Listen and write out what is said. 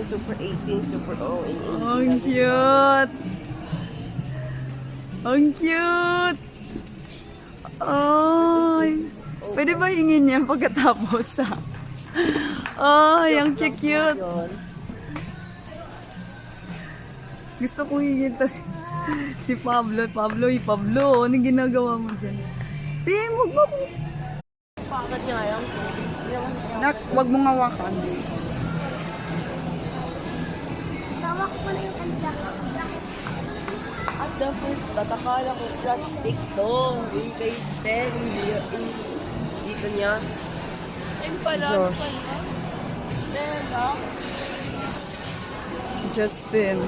Super 18, Super O, and 18. Ang cute! Ang cute! Ay! Pwede ba hingin niya pagkatapos ah? Ay, ang cute! Gusto kong hingin to si Pablo. Pablo, anong ginagawa mo dyan? Pim, huwag mo! Bakit niya ayaw ko? Nak, huwag mong hawakan. Tawak ko na yung kanila. At the first, tatakala ko plastic to. Yung kay Stan, dito niya. Ayun pala, ano pala? Stella. Justin.